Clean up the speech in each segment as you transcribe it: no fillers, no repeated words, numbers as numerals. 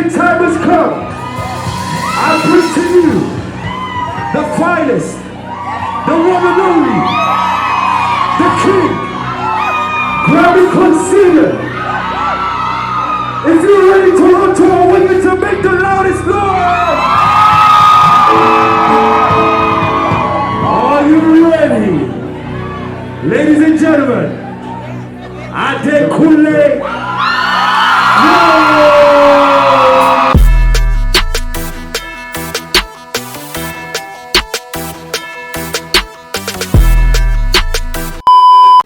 the time has come. I bring to you the finest, the one and only, the king, Grammy concealer. If you're ready, Toronto, I want you to make the loudest noise. Are you ready? Ladies and gentlemen, ADEKUNLE.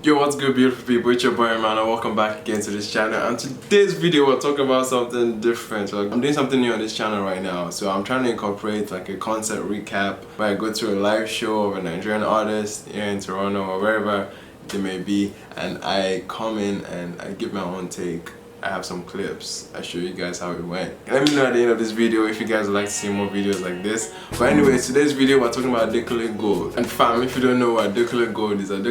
Yo, what's good, beautiful people? It's your boy man, and welcome back again to this channel. And today's video we're talking about something different. Like, I'm doing something new on this channel right now, so I'm trying to incorporate like a concert recap where I go to a live show of a Nigerian artist here in Toronto or wherever they may be, and I come in and I give my own take. I have some clips. I show you guys how it went. Let me know at the end of this video if you guys would like to see more videos like this. But anyway, today's video we're talking about ADEKUNLE Gold. And fam, if you don't know what ADEKUNLE Gold is an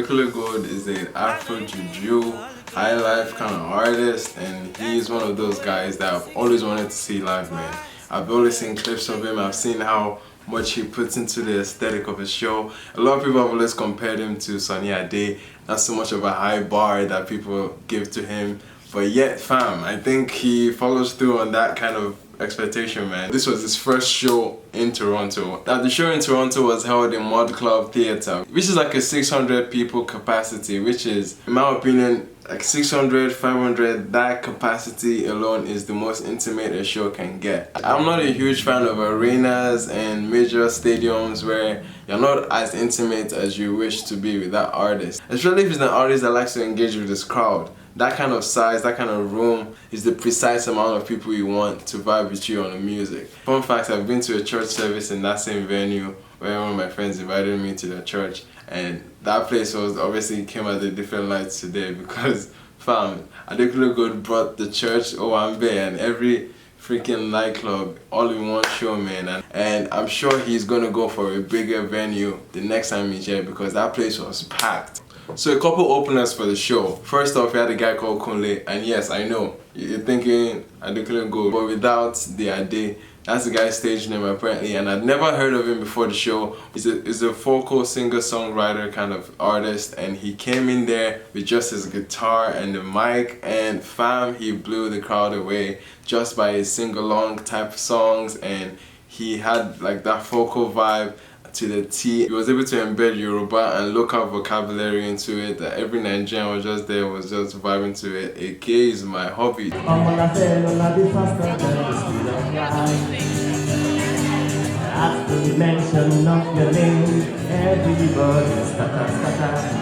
Afro Juju, high life kind of artist, and he's one of those guys that I've always wanted to see live, man. I've always seen clips of him. I've seen how much he puts into the aesthetic of his show. A lot of people have always compared him to Sunny Ade. Not so much of a high bar that people give to him. But yet, fam, I think he follows through on that kind of expectation, man. This was his first show in Toronto. Now, the show in Toronto was held in Mud Club Theatre, which is like a 600 people capacity, which is, in my opinion, like 600, 500, that capacity alone is the most intimate a show can get. I'm not a huge fan of arenas and major stadiums where you're not as intimate as you wish to be with that artist. Especially if it's an artist that likes to engage with this crowd. That kind of size, that kind of room is the precise amount of people you want to vibe with you on the music. Fun fact, I've been to a church service in that same venue where one of my friends invited me to their church, and that place was obviously came at a different light today because fam, ADEKUNLE Gold brought the church Owambe and every freaking nightclub all in one show, man, and I'm sure he's gonna go for a bigger venue the next time he's here because that place was packed. So a couple openers for the show. First off, we had a guy called Kunle, and yes, I know you're thinking ADEKUNLE Gold, but without the Ade. That's the guy's stage name apparently, and I'd never heard of him before the show. He's a vocal singer-songwriter kind of artist, and he came in there with just his guitar and the mic, and fam, he blew the crowd away just by his sing-along type of songs, and he had like that vocal vibe to the T. He was able to embed Yoruba and local vocabulary into it that every Nigerian was just there, was just vibing to it. AK is my hobby. After the mention of your name, everybody scatter.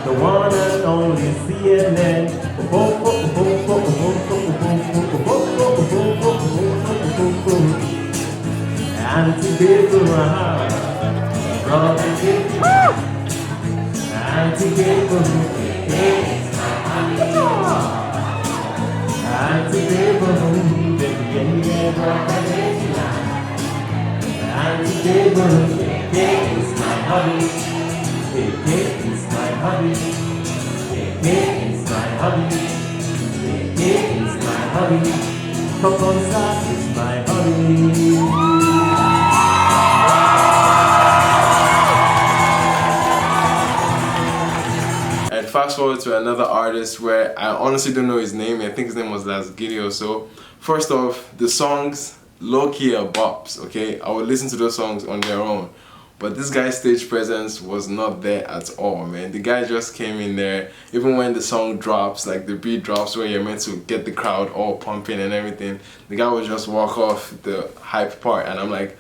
The one and only CNN. And fast forward to another artist where I honestly don't know his name. I think his name was Lasgiri or so. First off, the songs low-key are bops, okay? I would listen to those songs on their own. But this guy's stage presence was not there at all, man. The guy just came in there, even when the song drops, like the beat drops where you're meant to get the crowd all pumping and everything, the guy would just walk off the hype part, and I'm like,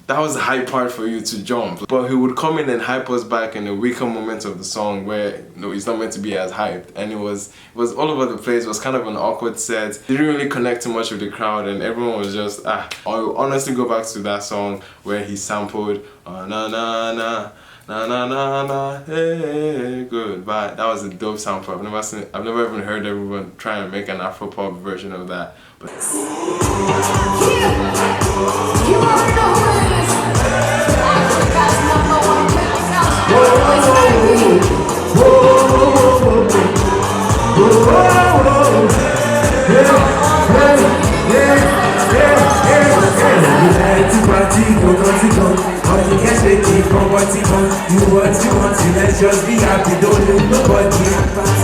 that was the hype part for you to jump. But he would come in and hype us back in the weaker moments of the song where, you know, it's not meant to be as hyped. And it was all over the place. It was kind of an awkward set. Didn't really connect too much with the crowd, and everyone was just, I'll honestly go back to that song where he sampled, na na na, na na na na, hey, goodbye. That was a dope sample. I've never even heard everyone try and make an Afro pop version of that. But You already know who it is. Africa's #1 penthouse. Always baby. Yeah. just be happy, don't let nobody.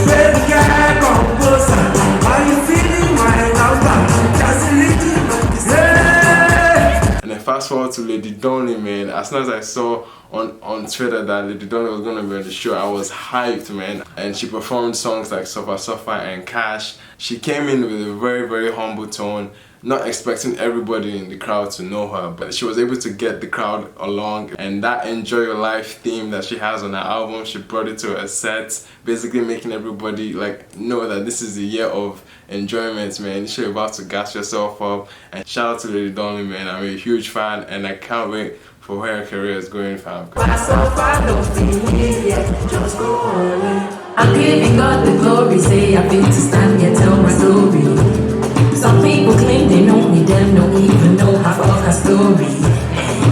Baby girl, come closer. Are you feeling my number? Just a little bit, yeah. And then fast forward to Lady Donny, man. As soon as I saw on Twitter that Lady Donny was gonna be on the show, I was hyped, man. And she performed songs like Suffer Suffer and Cash. She came in with a very, very humble tone, not expecting everybody in the crowd to know her, but she was able to get the crowd along. And that Enjoy Your Life theme that she has on her album, she brought it to her set, basically making everybody like know that this is a year of enjoyment, man. You're about to gas yourself up. And shout out to Lady Donny, man. I'm a huge fan and I can't wait for where her career is going, fam. I'm giving God the glory, say I feel to stand here, tell my story. Some people claim they know me, them don't even know half of her story.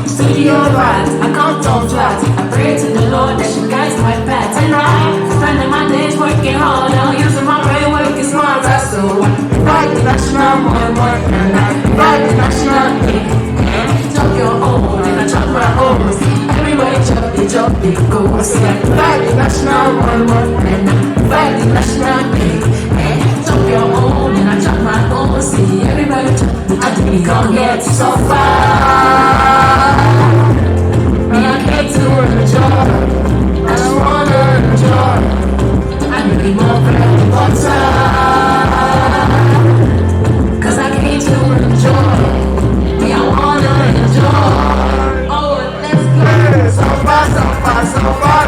Studio right, I can't talk flat. I pray to the Lord that she guides my path. And I'm spending my days working hard, I'm using my brain, working smarter. So I fight the national more, and I fight the national day. Chop your own, and I chop my own. Everybody chop it, go. I say I fight the national more, and I fight the national day. Chop your own, and I chop my own. See, everybody chop it, I think I'll get so far. Me, I came to enjoy. I just wanna enjoy. I need more bread and butter. 'Cause I came to enjoy. Me, I wanna enjoy. Oh, let's go. So far, so far, so far.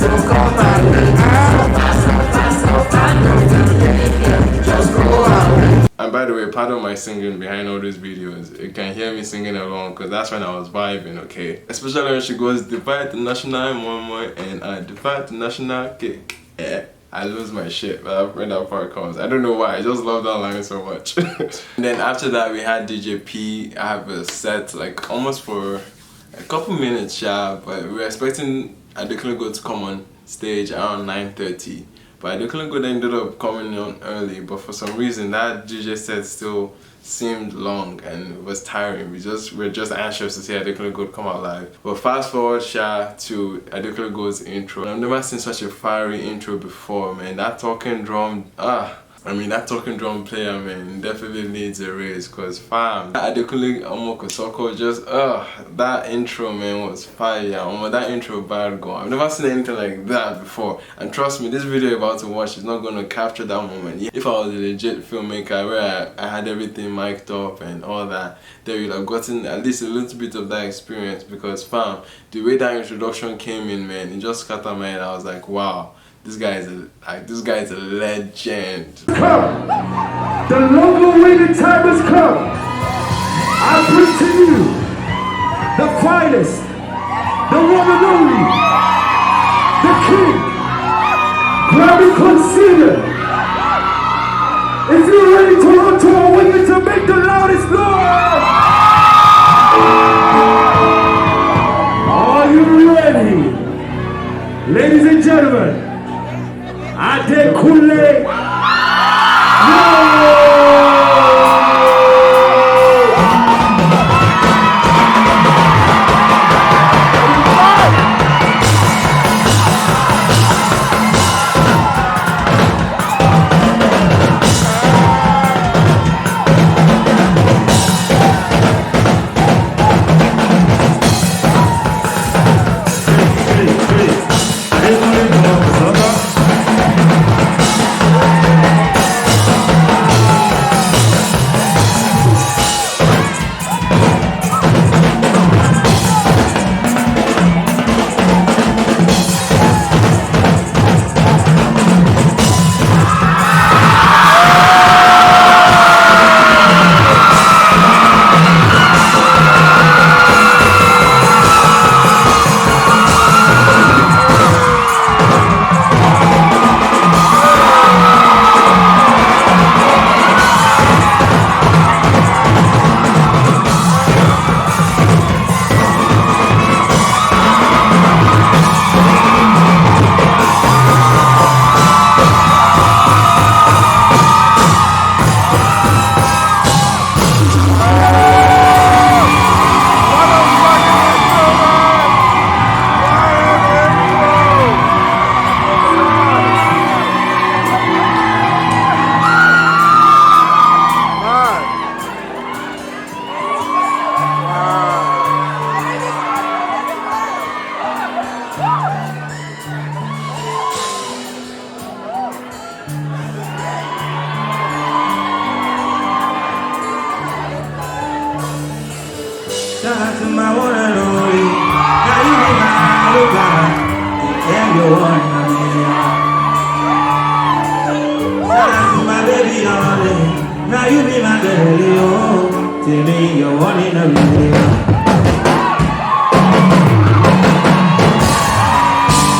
Don't come back. So far, just go out. And by the way, pardon my singing behind all these videos. You can hear me singing along because that's when I was vibing, okay? Especially when she goes, divide the national more and I divide the national cake. Yeah, I lose my shit when that part comes. I don't know why, I just love that line so much. And then after that, we had DJ P. I have a set like almost for a couple minutes, yeah, but we were expecting ADEKUNLE to come on stage around 9:30. But ADEKUNLE ended up coming on early, but for some reason that DJ set still seemed long and it was tiring. We're just anxious to see ADEKUNLE come out live. But fast forward to ADEKUNLE's intro. I've never seen such a fiery intro before, man. That talking drum, that talking drum player, man, definitely needs a raise, cause fam, ADEKUNLE Omokosoko just that intro, man, was fire. That intro bad go. I've never seen anything like that before, and trust me, this video you're about to watch is not gonna capture that moment. If I was a legit filmmaker where I had everything mic'd up and all that, they would have gotten at least a little bit of that experience, because fam, the way that introduction came in, man, it just scattered my head. I was like, wow. This guy is a legend. Come, the long-awaited time has come. I bring to you the finest, the one and only, the king. Grammy consider. If you're ready to run to, I want you to make the loudest noise. Are you ready, ladies and gentlemen? ADEKUNLE. Shout out to my one and only. Now you be my lover. And you're one in a million. Shout out to my baby only. Now you be my baby, oh. Tell me you're one in a million.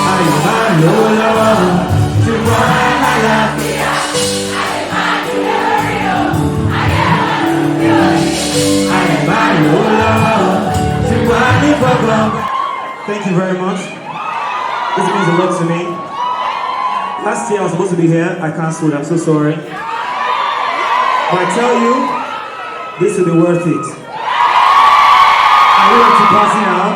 Are you my lover? To one I love. Thank you very much. This means a lot to me. Last year I was supposed to be here. I cancelled. I'm so sorry. But I tell you, this will be worth it. I would like to party now.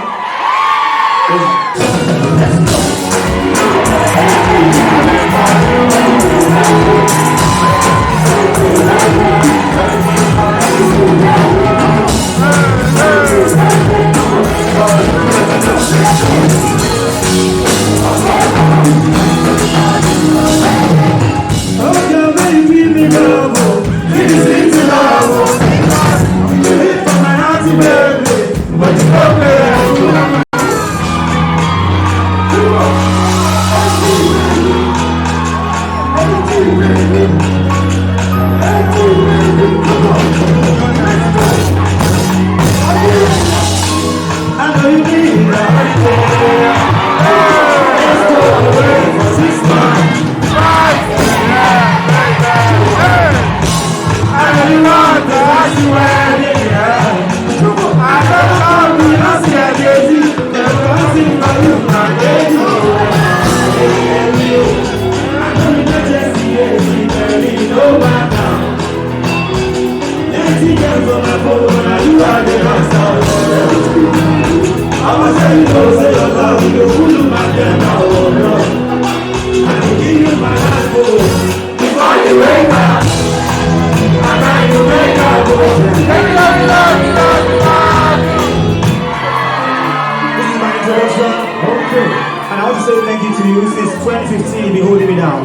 And I want to say thank you to you. Since 2015, you've been holding me down.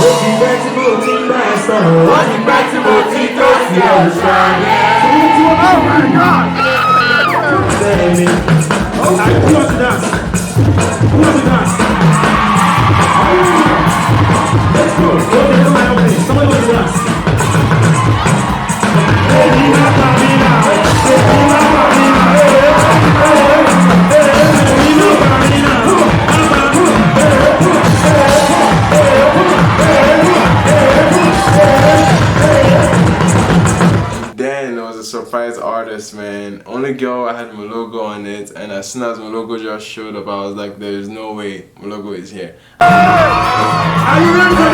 Walking back to oh my God! Who wants to dance? Who wants to dance? Let's go. Somebody wants to dance. Surprise artist, man. Only girl I had my logo on it, and as soon as my logo just showed up, I was like, there is no way my logo is here. Are you ready for the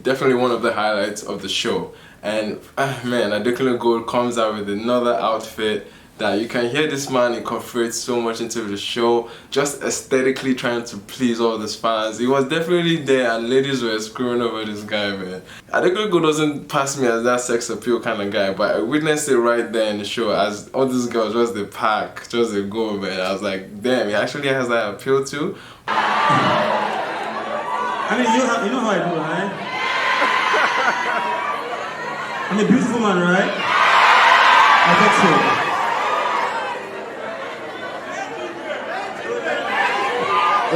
Definitely one of the highlights of the show. And man, ADEKUNLE Gold comes out with another outfit that you can hear this man incorporate so much into the show, just aesthetically trying to please all these fans. He was definitely there and ladies were screwing over this guy, man. ADEKUNLE Gold doesn't pass me as that sex appeal kind of guy, but I witnessed it right there in the show as all these girls, just the pack, just the go, man. I was like, damn, he actually has that appeal too. I mean, you know how I do, right? I'm a beautiful man, right? I think so.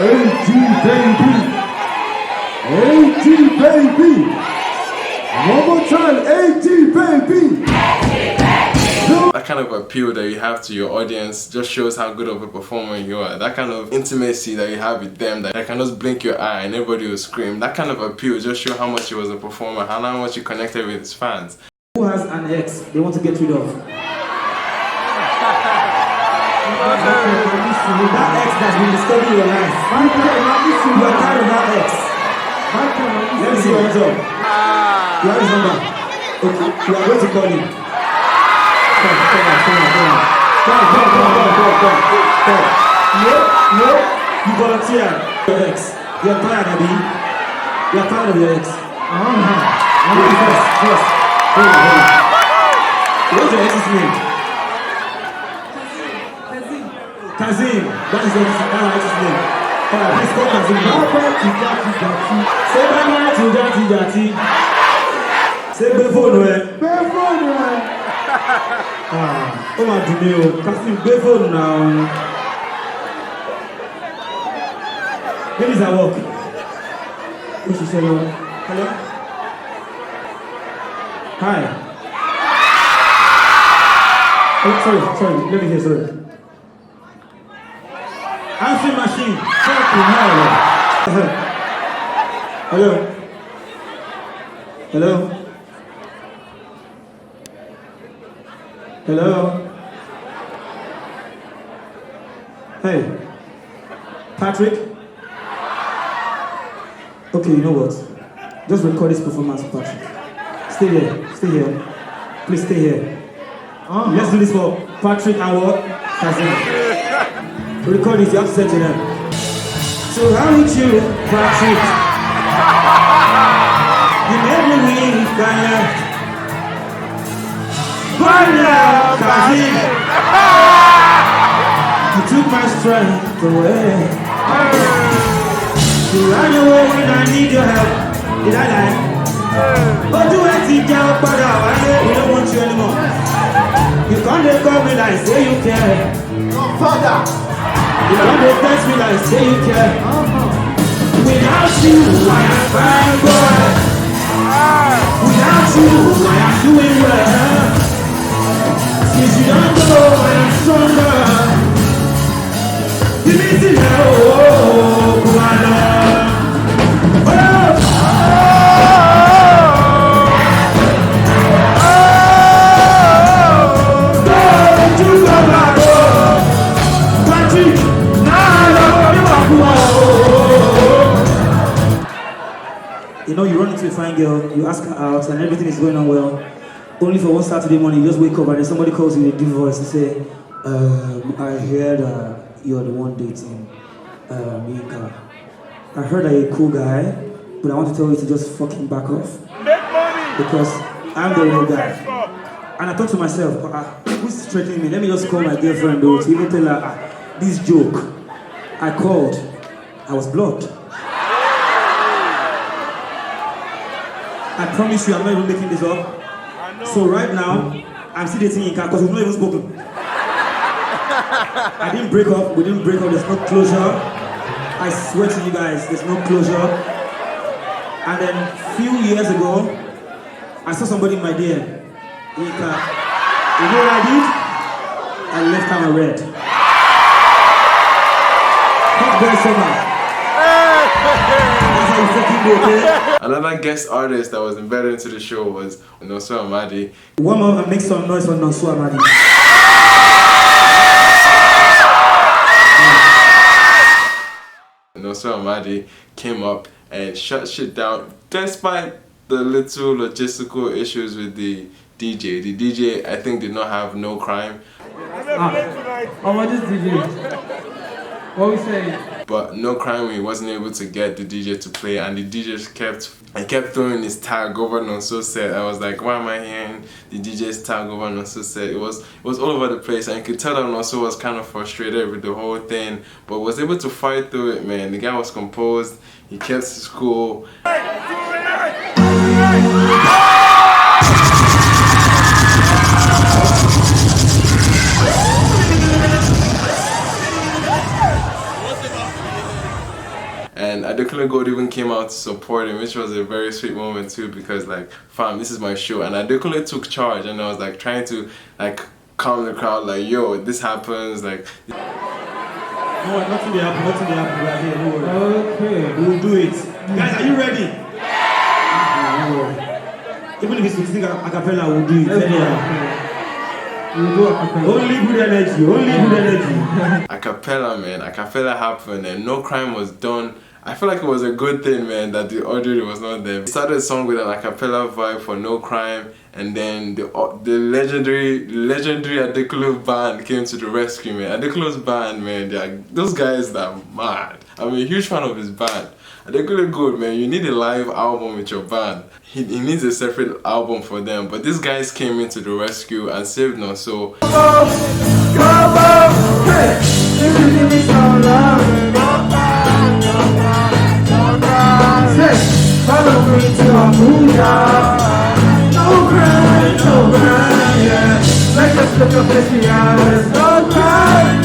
AG baby. One more time, AG baby. that kind of appeal that you have to your audience just shows how good of a performer you are. That kind of intimacy that you have with them, that can just blink your eye and everybody will scream. That kind of appeal just shows how much he was a performer, how much he connected with his fans. Who has an ex they want to get rid of? That ex that's been disturbing your life. You are tired of that ex. Let me see your hands up. You have his number. Okay, you are going to call him. Come. No, you volunteer. Your ex. You are tired, Abby. You are tired of your ex. Yes. Hold on. What's your ex's name? Kazim. That is your ex's name. Alright, please call Kazim now. Say bye to Jati. Say be phone oh my goodness, Kazim, be phone now. Where is our work? What's she say? Hello? Hi. Oh, sorry. Let me hear, sorry. Answering machine. Hello. Hey. Patrick? Okay, you know what? Just record this performance, Patrick. Stay here. Please stay here. Let's do this for Patrick and what? Kazim. To record this, you have to say to them. So how did you, Patrick? You made me weak and left. But now, Kazim, you took my strength away. You ran away when I need your help. Did I lie? But do I think you're but we don't want you anymore. You can't call me like say you care. No, father. You can't text me like say you care. Without you, I am fine, boy. Without you, I am doing well. Since you don't go, I am stronger. You need to know who I love. You know, you run into a fine girl, you ask her out, and everything is going on well. Only for one Saturday morning, you just wake up and then somebody calls you with a deep voice and say, I heard you're the one dating Mika. I heard that you're a cool guy, but I want to tell you to just fucking back off. Make money! Because I'm the real guy. And I thought to myself, who's threatening me? Let me just call my girlfriend though, to even tell her, this joke. I called, I was blocked. I promise you I'm not even making this up. So right now, I'm still dating Ika because we've not even spoken. I didn't break up, we didn't break up, there's no closure. I swear to you guys, there's no closure. And then a few years ago, I saw somebody in my DM. Ika, you know what I did? I left her red. Hot boy summer. That's how you fucking do, okay? Another guest artist that was embedded into the show was Nonso Amadi. One more and make some noise for Nonso Amadi. Nonso Amadi came up and shut shit down despite the little logistical issues with the DJ. The DJ, I think, did not have no crime. What is DJ? What we say? But no crime, he wasn't able to get the DJ to play, and the DJ kept throwing his tag over Nonso set. I was like, why am I hearing the DJ's tag over Nonso set? It was all over the place, and you could tell that Nonso was kind of frustrated with the whole thing, but was able to fight through it, man. The guy was composed, he kept his cool. And ADEKUNLE Gold even came out to support him, which was a very sweet moment too, because like, fam, this is my show. And ADEKUNLE took charge, and I was like trying to like calm the crowd, like, yo, this happens, like. No, nothing will happen, nothing will happen. We are here, no worry. Okay. We will do it. Guys, are you ready? Even if it's 16 acapella, we'll do it. We'll do acapella. Only good energy, only good energy. Acapella, man, acapella happened and no crime was done. I feel like it was a good thing, man, that the audio was not there. We started a song with an acapella vibe for No Crime, and then the legendary ADEKUNLE band came to the rescue, man. ADEKUNLE's band, man, those guys are mad. I'm a huge fan of his band. ADEKUNLE good, man. You need a live album with your band. He needs a separate album for them, but these guys came into the rescue and saved us. So. Follow me to Abuja. No crime, yeah. Like us look up at the hours. No crime,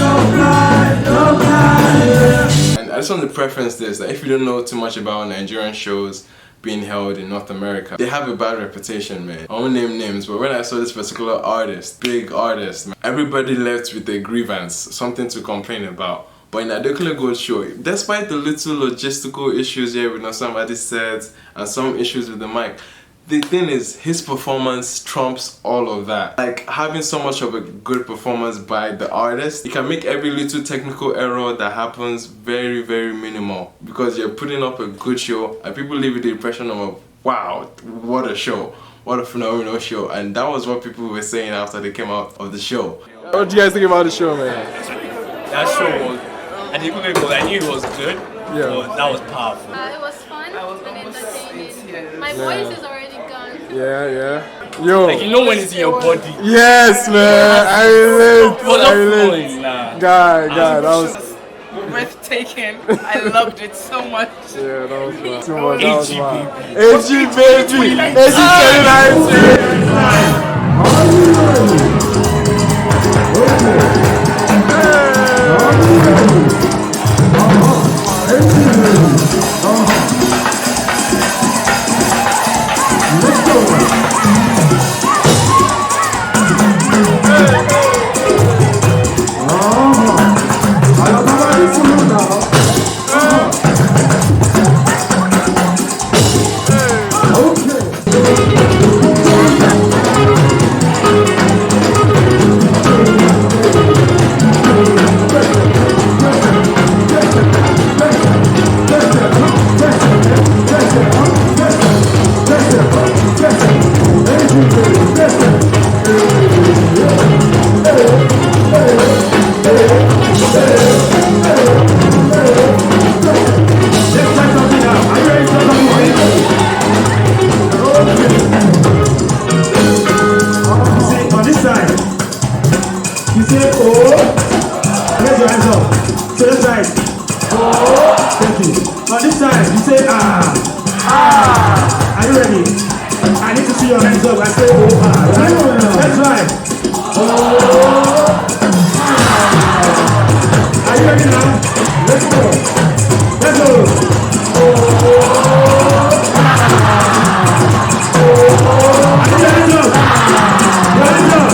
yeah. And I just want to preference this, that if you don't know too much about Nigerian shows being held in North America, they have a bad reputation, man. I won't name names, but when I saw this particular artist, big artist, man, everybody left with a grievance, something to complain about. But in ADEKUNLE Gold Show, despite the little logistical issues here with somebody's sets and some issues with the mic, the thing is, his performance trumps all of that. Like, having so much of a good performance by the artist, you can make every little technical error that happens very, very minimal, because you're putting up a good show and people leave with the impression of, wow, what a show, what a phenomenal show. And that was what people were saying after they came out of the show. What do you guys think about the show, man? That show was, I knew it was good, yeah. But that was powerful. It was fun and entertaining. My voice is already gone. Yeah. Yo. Like, you know when it's in your body. Yes, man. I relate. God, that was breathtaking. I loved it so much. Yeah, that was fun. Too much. AG baby. AG 29. Are you ready? I need to see your hands up. I say, oh, right? That's right. Are you ready now? Let's go. Let's go. I need your hands up. Your hands up.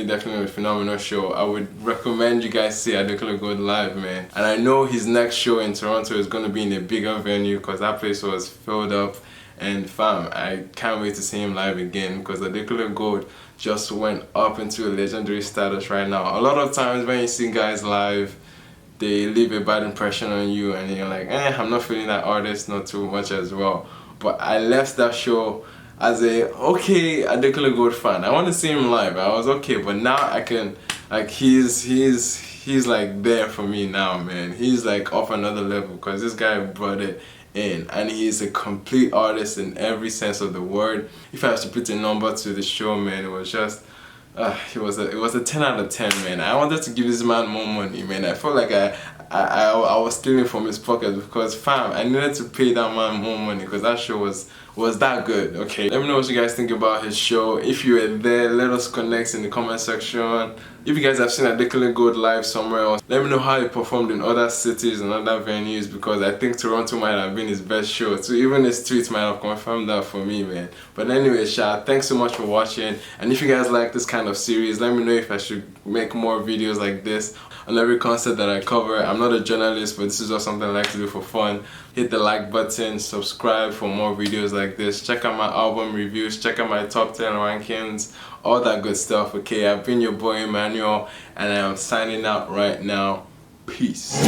Definitely a phenomenal show. I would recommend you guys see ADEKUNLE go live, man. And I know his next show in Toronto is going to be in a bigger venue because that place was filled up. And fam, I can't wait to see him live again because ADEKUNLE Gold just went up into a legendary status right now. A lot of times when you see guys live, they leave a bad impression on you and you're like, I'm not feeling that artist not too much as well. But I left that show as a okay Adekunle Gold fan. I want to see him live. I was okay, but now I can, like, he's like there for me now, man. He's like off another level because this guy brought it in, and he's a complete artist in every sense of the word. If I was to put a number to the show, man, it was just it was a 10 out of 10, man. I wanted to give this man more money, man. I felt like I was stealing from his pocket because, fam, I needed to pay that man more money because that show was that good. Okay, let me know what you guys think about his show. If you were there, let us connect in the comment section. If you guys have seen Adekunle Gold live somewhere else, let me know how he performed in other cities and other venues, because I think Toronto might have been his best show. So even his tweets might have confirmed that for me, man. But anyway, thanks so much for watching. And if you guys like this kind of series, let me know if I should make more videos like this on every concept that I cover. I'm not a journalist, but this is just something I like to do for fun. Hit the like button, subscribe for more videos like this. Check out my album reviews, check out my top 10 rankings, all that good stuff. Okay, I've been your boy Emmanuel, and I am signing out right now. Peace.